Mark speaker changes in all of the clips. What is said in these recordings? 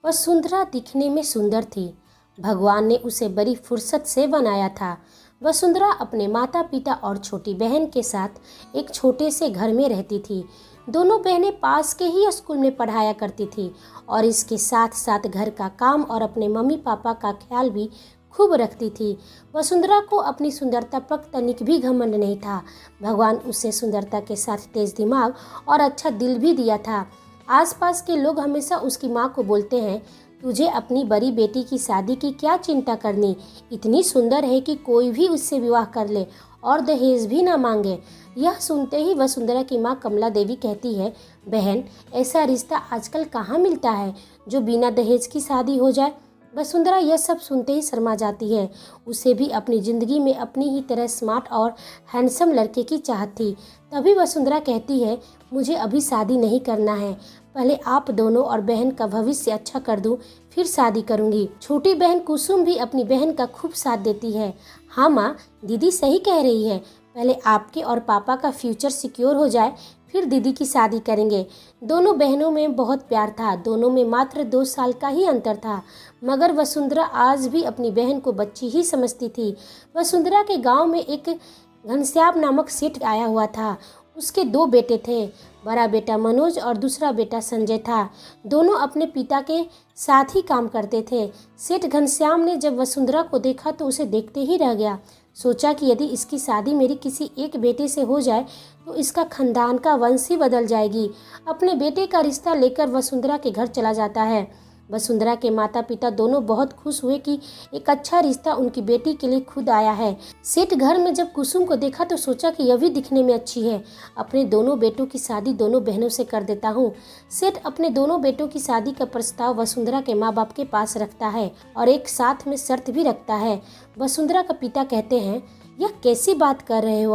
Speaker 1: वसुंधरा दिखने में सुंदर थी। भगवान ने उसे बड़ी फुर्सत से बनाया था। वसुंधरा अपने माता पिता और छोटी बहन के साथ एक छोटे से घर में रहती थी। दोनों बहनें पास के ही स्कूल में पढ़ाया करती थी और इसके साथ साथ घर का काम और अपने मम्मी पापा का ख्याल भी खूब रखती थी। वसुंधरा को अपनी सुंदरता पर तनिक भी घमंड नहीं था। भगवान उसे सुंदरता के साथ तेज दिमाग और अच्छा दिल भी दिया था। आसपास के लोग हमेशा उसकी माँ को बोलते हैं, तुझे अपनी बड़ी बेटी की शादी की क्या चिंता करनी, इतनी सुंदर है कि कोई भी उससे विवाह कर ले और दहेज भी ना मांगे। यह सुनते ही वसुंधरा की माँ कमला देवी कहती है, बहन ऐसा रिश्ता आजकल कहाँ मिलता है जो बिना दहेज की शादी हो जाए। वसुंधरा यह सब सुनते ही शर्मा जाती है। उसे भी अपनी ज़िंदगी में अपनी ही तरह स्मार्ट और हैंडसम लड़के की चाहत थी। तभी वसुंधरा कहती है, मुझे अभी शादी नहीं करना है, पहले आप दोनों और बहन का भविष्य अच्छा कर दूं, फिर शादी करूंगी। छोटी बहन कुसुम भी अपनी बहन का खूब साथ देती है। हाँ माँ, दीदी सही कह रही है, पहले आपके और पापा का फ्यूचर सिक्योर हो जाए, फिर दीदी की शादी करेंगे। दोनों बहनों में बहुत प्यार था। दोनों में मात्र 2 साल का ही अंतर था, मगर वसुंधरा आज भी अपनी बहन को बच्ची ही समझती थी। वसुंधरा के गांव में एक घनश्याम नामक सेठ आया हुआ था। उसके 2 बेटे थे, बड़ा बेटा मनोज और दूसरा बेटा संजय था। दोनों अपने पिता के साथ ही काम करते थे। सेठ घनश्याम ने जब वसुंधरा को देखा तो उसे देखते ही रह गया। सोचा कि यदि इसकी शादी मेरी किसी एक बेटे से हो जाए तो इसका खानदान का वंश ही बदल जाएगी। अपने बेटे का रिश्ता लेकर वसुंधरा के घर चला जाता है। वसुंधरा के माता पिता दोनों बहुत खुश हुए कि एक अच्छा रिश्ता उनकी बेटी के लिए खुद आया है। सेठ घर में जब कुसुम को देखा तो सोचा कि यह भी दिखने में अच्छी है, अपने दोनों बेटों की शादी दोनों बहनों से कर देता हूँ। सेठ अपने दोनों बेटों की शादी का प्रस्ताव वसुंधरा के माँ बाप के पास रखता है और एक साथ में शर्त भी रखता है। वसुंधरा का पिता कहते हैं, यह कैसी बात कर रहे हो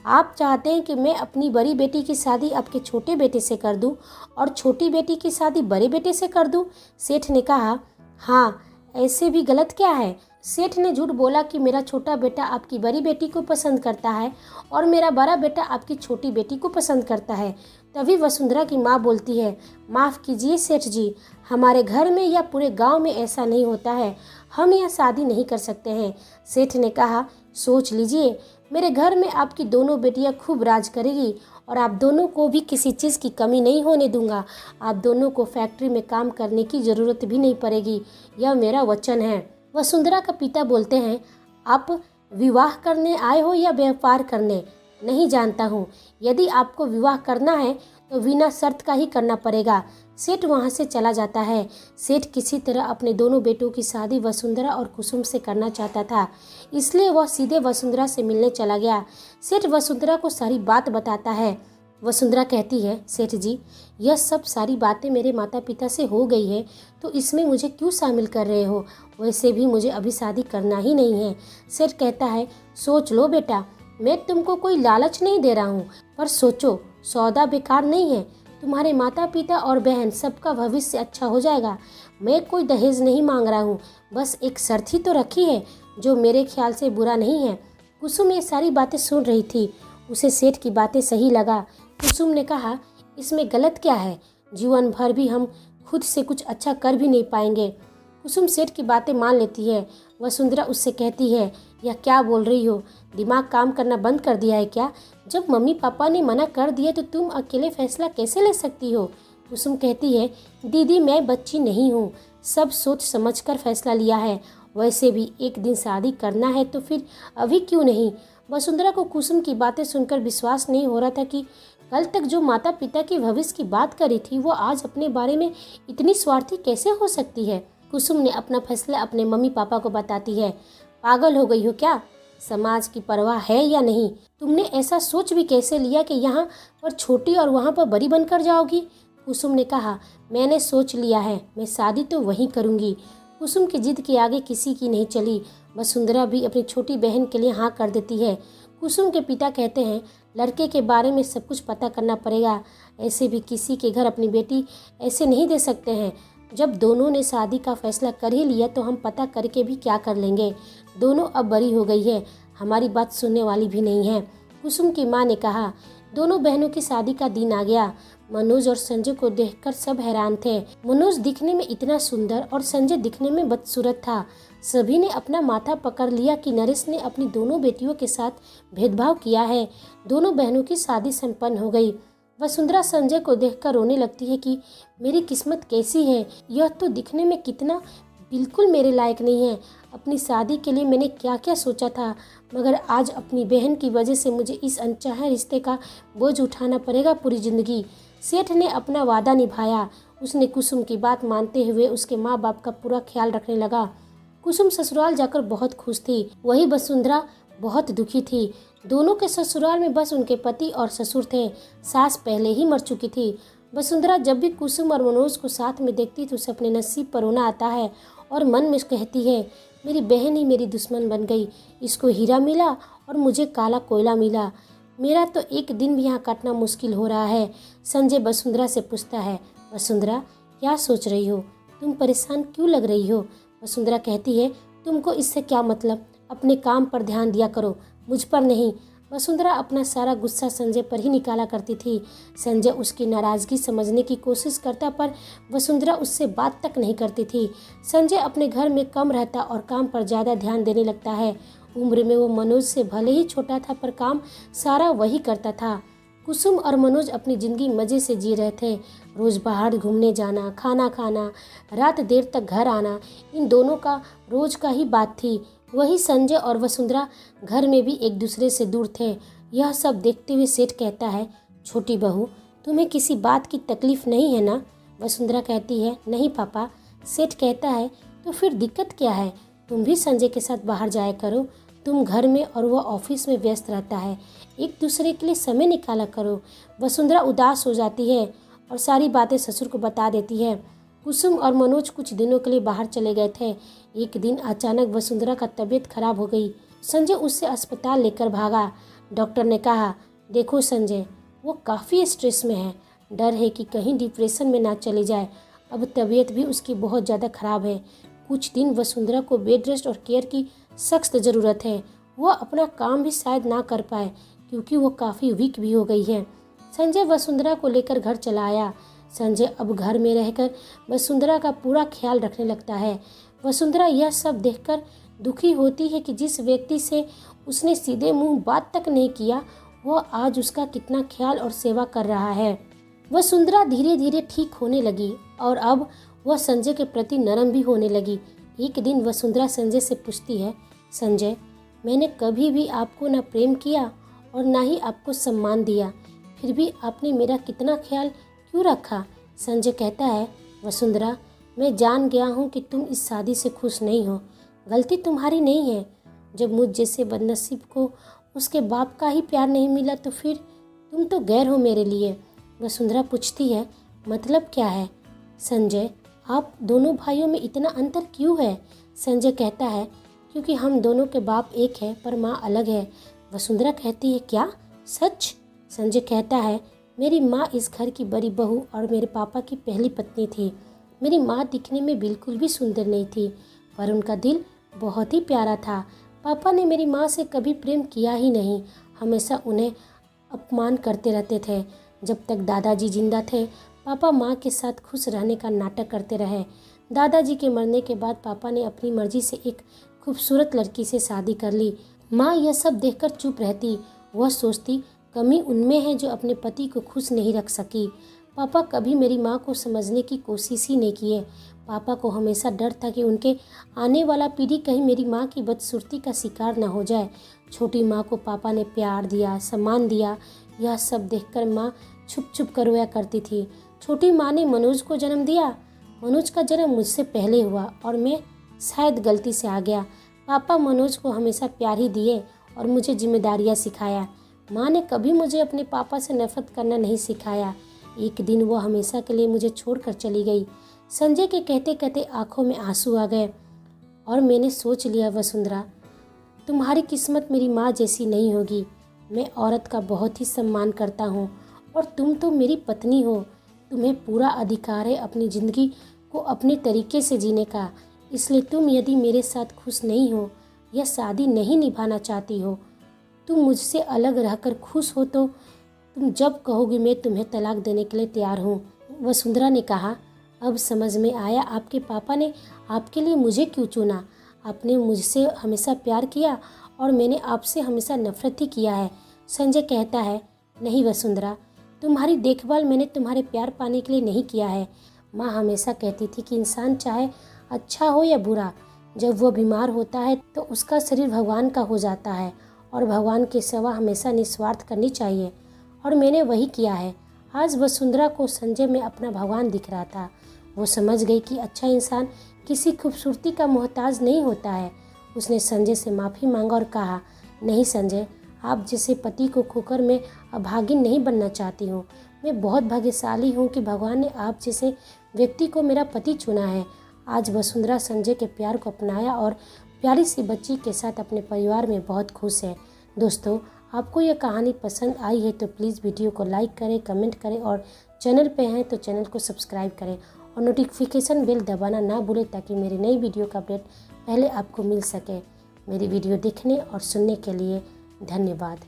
Speaker 1: आप चाहते हैं कि मैं अपनी बड़ी बेटी की शादी आपके छोटे बेटे से कर दूं और छोटी बेटी की शादी बड़े बेटे से कर दूं। सेठ ने कहा, हाँ ऐसे भी गलत क्या है। सेठ ने झूठ बोला कि मेरा छोटा बेटा आपकी बड़ी बेटी को पसंद करता है और मेरा बड़ा बेटा आपकी छोटी बेटी को पसंद करता है। तभी वसुंधरा की माँ बोलती है, माफ़ कीजिए सेठ जी, हमारे घर में या पूरे गांव में ऐसा नहीं होता है, हम यह शादी नहीं कर सकते हैं। सेठ ने कहा, सोच लीजिए, मेरे घर में आपकी दोनों बेटियां खूब राज करेगी और आप दोनों को भी किसी चीज़ की कमी नहीं होने दूंगा। आप दोनों को फैक्ट्री में काम करने की ज़रूरत भी नहीं पड़ेगी, यह मेरा वचन है। वसुंधरा का पिता बोलते हैं, आप विवाह करने आए हो या व्यापार करने, नहीं जानता हूँ। यदि आपको विवाह करना है तो बिना शर्त का ही करना पड़ेगा। सेठ वहाँ से चला जाता है। सेठ किसी तरह अपने दोनों बेटों की शादी वसुंधरा और कुसुम से करना चाहता था, इसलिए वह सीधे वसुंधरा से मिलने चला गया। सेठ वसुंधरा को सारी बात बताता है। वसुंधरा कहती है, सेठ जी, यह सब सारी बातें मेरे माता पिता से हो गई है तो इसमें मुझे क्यों शामिल कर रहे हो, वैसे भी मुझे अभी शादी करना ही नहीं है। सेठ कहता है, सोच लो बेटा, मैं तुमको कोई लालच नहीं दे रहा हूँ, पर सोचो सौदा बेकार नहीं है। तुम्हारे माता पिता और बहन सबका भविष्य अच्छा हो जाएगा। मैं कोई दहेज नहीं मांग रहा हूँ, बस एक शर्त ही तो रखी है जो मेरे ख्याल से बुरा नहीं है। कुसुम ये सारी बातें सुन रही थी। उसे सेठ की बातें सही लगा। कुसुम ने कहा, इसमें गलत क्या है, जीवन भर भी हम खुद से कुछ अच्छा कर भी नहीं पाएंगे। कुसुम सेठ की बातें मान लेती है। वसुंधरा उससे कहती है, यह क्या बोल रही हो, दिमाग काम करना बंद कर दिया है क्या? जब मम्मी पापा ने मना कर दिया तो तुम अकेले फैसला कैसे ले सकती हो? कुसुम कहती है, दीदी मैं बच्ची नहीं हूँ, सब सोच समझ कर फैसला लिया है। वैसे भी एक दिन शादी करना है तो फिर अभी क्यों नहीं। वसुंधरा को कुसुम की बातें सुनकर विश्वास नहीं हो रहा था कि कल तक जो माता पिता की भविष्य की बात करी थी वो आज अपने बारे में इतनी स्वार्थी कैसे हो सकती है। कुसुम ने अपना फैसला अपने मम्मी पापा को बताती है। पागल हो गई हो क्या? समाज की परवाह है या नहीं? तुमने ऐसा सोच भी कैसे लिया कि यहाँ पर छोटी और वहाँ पर बड़ी बनकर जाओगी? कुसुम ने कहा, मैंने सोच लिया है, मैं शादी तो वहीं करूँगी। कुसुम की जिद के आगे किसी की नहीं चली। वसुंधरा भी अपनी छोटी बहन के लिए हाँ कर देती है। कुसुम के पिता कहते हैं, लड़के के बारे में सब कुछ पता करना पड़ेगा, ऐसे भी किसी के घर अपनी बेटी ऐसे नहीं दे सकते हैं। जब दोनों ने शादी का फैसला कर ही लिया तो हम पता करके भी क्या कर लेंगे। दोनों अब बड़ी हो गई है, हमारी बात सुनने वाली भी नहीं है। कुसुम की माँ ने कहा। दोनों बहनों की शादी का दिन आ गया। मनोज और संजय को देखकर सब हैरान थे। मनोज दिखने में इतना सुंदर और संजय दिखने में बदसूरत था। सभी ने अपना माथा पकड़ लिया कि नरेश ने अपनी दोनों बेटियों के साथ भेदभाव किया है। दोनों बहनों की शादी संपन्न हो गई। वसुंधरा संजय को देखकर रोने लगती है कि मेरी किस्मत कैसी है, यह तो दिखने में कितना बिल्कुल मेरे लायक नहीं है। अपनी शादी के लिए मैंने क्या क्या सोचा था, मगर आज अपनी बहन की वजह से मुझे इस अनचाहे रिश्ते का बोझ उठाना पड़ेगा पूरी जिंदगी। सेठ ने अपना वादा निभाया। उसने कुसुम की बात मानते हुए उसके माँ बाप का पूरा ख्याल रखने लगा। कुसुम ससुराल जाकर बहुत खुश थी, वही वसुंधरा बहुत दुखी थी। दोनों के ससुराल में बस उनके पति और ससुर थे। सास पहले ही मर चुकी थी। वसुंधरा जब भी कुसुम और मनोज को साथ में देखती तो उसे अपने नसीब पर रोना आता है और मन में कहती है, मेरी बहन ही मेरी दुश्मन बन गई। इसको हीरा मिला और मुझे काला कोयला मिला। मेरा तो एक दिन भी यहाँ काटना मुश्किल हो रहा है। संजय वसुंधरा से पूछता है, वसुंधरा क्या सोच रही हो, तुम परेशान क्यों लग रही हो? वसुंधरा कहती है, तुमको इससे क्या मतलब, अपने काम पर ध्यान दिया करो, मुझ पर नहीं। वसुंधरा अपना सारा गुस्सा संजय पर ही निकाला करती थी। संजय उसकी नाराज़गी समझने की कोशिश करता पर वसुंधरा उससे बात तक नहीं करती थी। संजय अपने घर में कम रहता और काम पर ज़्यादा ध्यान देने लगता है। उम्र में वो मनोज से भले ही छोटा था पर काम सारा वही करता था। कुसुम और मनोज अपनी ज़िंदगी मज़े से जी रहे थे। रोज़ बाहर घूमने जाना, खाना खाना, रात देर तक घर आना, इन दोनों का रोज़ का ही बात थी। वही संजय और वसुंधरा घर में भी एक दूसरे से दूर थे। यह सब देखते हुए सेठ कहता है, छोटी बहू तुम्हें किसी बात की तकलीफ नहीं है ना? वसुंधरा कहती है, नहीं पापा। सेठ कहता है, तो फिर दिक्कत क्या है, तुम भी संजय के साथ बाहर जाया करो। तुम घर में और वह ऑफिस में व्यस्त रहता है, एक दूसरे के लिए समय निकाला करो। वसुंधरा उदास हो जाती है और सारी बातें ससुर को बता देती है। कुसुम और मनोज कुछ दिनों के लिए बाहर चले गए थे। एक दिन अचानक वसुंधरा का तबीयत खराब हो गई। संजय उससे अस्पताल लेकर भागा। डॉक्टर ने कहा, देखो संजय, वो काफ़ी स्ट्रेस में है, डर है कि कहीं डिप्रेशन में ना चली जाए। अब तबीयत भी उसकी बहुत ज़्यादा खराब है। कुछ दिन वसुंधरा को बेड रेस्ट और केयर की सख्त ज़रूरत है। वह अपना काम भी शायद ना कर पाए क्योंकि वो काफ़ी वीक भी हो गई है। संजय वसुंधरा को लेकर घर चला आया। संजय अब घर में रहकर वसुंधरा का पूरा ख्याल रखने लगता है। वसुंधरा यह सब देखकर दुखी होती है कि जिस व्यक्ति से उसने सीधे मुंह बात तक नहीं किया, वह आज उसका कितना ख्याल और सेवा कर रहा है। वसुंधरा धीरे धीरे ठीक होने लगी और अब वह संजय के प्रति नरम भी होने लगी। एक दिन वसुंधरा संजय से पूछती है, संजय, मैंने कभी भी आपको न प्रेम किया और ना ही आपको सम्मान दिया, फिर भी आपने मेरा कितना ख्याल क्यों रखा? संजय कहता है, वसुंधरा, मैं जान गया हूँ कि तुम इस शादी से खुश नहीं हो। गलती तुम्हारी नहीं है। जब मुझ जैसे बदनसीब को उसके बाप का ही प्यार नहीं मिला तो फिर तुम तो गैर हो मेरे लिए। वसुंधरा पूछती है, मतलब क्या है? संजय, आप दोनों भाइयों में इतना अंतर क्यों है? संजय कहता है, क्योंकि हम दोनों के बाप एक है पर माँ अलग है। वसुंधरा कहती है, क्या सच? संजय कहता है, मेरी माँ इस घर की बड़ी बहू और मेरे पापा की पहली पत्नी थी। मेरी माँ दिखने में बिल्कुल भी सुंदर नहीं थी पर उनका दिल बहुत ही प्यारा था। पापा ने मेरी माँ से कभी प्रेम किया ही नहीं, हमेशा उन्हें अपमान करते रहते थे। जब तक दादाजी जिंदा थे पापा माँ के साथ खुश रहने का नाटक करते रहे। दादाजी के मरने के बाद पापा ने अपनी मर्जी से एक खूबसूरत लड़की से शादी कर ली। माँ यह सब देखकर चुप रहती। वह सोचती कमी उनमें है जो अपने पति को खुश नहीं रख सकी। पापा कभी मेरी माँ को समझने की कोशिश ही नहीं किए। पापा को हमेशा डर था कि उनके आने वाला पीढ़ी कहीं मेरी माँ की बदसूरती का शिकार न हो जाए। छोटी माँ को पापा ने प्यार दिया, सम्मान दिया। यह सब देखकर माँ छुप छुप कर रोया करती थी। छोटी माँ ने मनोज को जन्म दिया। मनोज का जन्म मुझसे पहले हुआ और मैं शायद गलती से आ गया। पापा मनोज को हमेशा प्यार ही दिए और मुझे जिम्मेदारियाँ सिखाया। माँ ने कभी मुझे अपने पापा से नफरत करना नहीं सिखाया। एक दिन वो हमेशा के लिए मुझे छोड़कर चली गई। संजय के कहते कहते आंखों में आंसू आ गए और मैंने सोच लिया, वसुंधरा, तुम्हारी किस्मत मेरी माँ जैसी नहीं होगी। मैं औरत का बहुत ही सम्मान करता हूँ और तुम तो मेरी पत्नी हो। तुम्हें पूरा अधिकार है अपनी ज़िंदगी को अपने तरीके से जीने का। इसलिए तुम यदि मेरे साथ खुश नहीं हो या शादी नहीं निभाना चाहती हो, तुम मुझसे अलग रहकर खुश हो तो तुम जब कहोगी मैं तुम्हें तलाक देने के लिए तैयार हूँ। वसुंधरा ने कहा, अब समझ में आया आपके पापा ने आपके लिए मुझे क्यों चुना। आपने मुझसे हमेशा प्यार किया और मैंने आपसे हमेशा नफरत ही किया है। संजय कहता है, नहीं वसुंधरा, तुम्हारी देखभाल मैंने तुम्हारे प्यार पाने के लिए नहीं किया है। माँ हमेशा कहती थी कि इंसान चाहे अच्छा हो या बुरा, जब वो बीमार होता है तो उसका शरीर भगवान का हो जाता है और भगवान की सेवा हमेशा निस्वार्थ करनी चाहिए, और मैंने वही किया है। आज वसुंधरा को संजय में अपना भगवान दिख रहा था। वो समझ गई कि अच्छा इंसान किसी खूबसूरती का मोहताज नहीं होता है। उसने संजय से माफ़ी मांगा और कहा, नहीं संजय, आप जैसे पति को खोकर मैं अभागिन नहीं बनना चाहती हूँ। मैं बहुत भाग्यशाली हूँ कि भगवान ने आप जैसे व्यक्ति को मेरा पति चुना है। आज वसुंधरा संजय के प्यार को अपनाया और प्यारी सी बच्ची के साथ अपने परिवार में बहुत खुश है। दोस्तों, आपको यह कहानी पसंद आई है तो प्लीज़ वीडियो को लाइक करें, कमेंट करें और चैनल पे हैं तो चैनल को सब्सक्राइब करें और नोटिफिकेशन बेल दबाना ना भूलें ताकि मेरी नई वीडियो का अपडेट पहले आपको मिल सके। मेरी वीडियो देखने और सुनने के लिए धन्यवाद।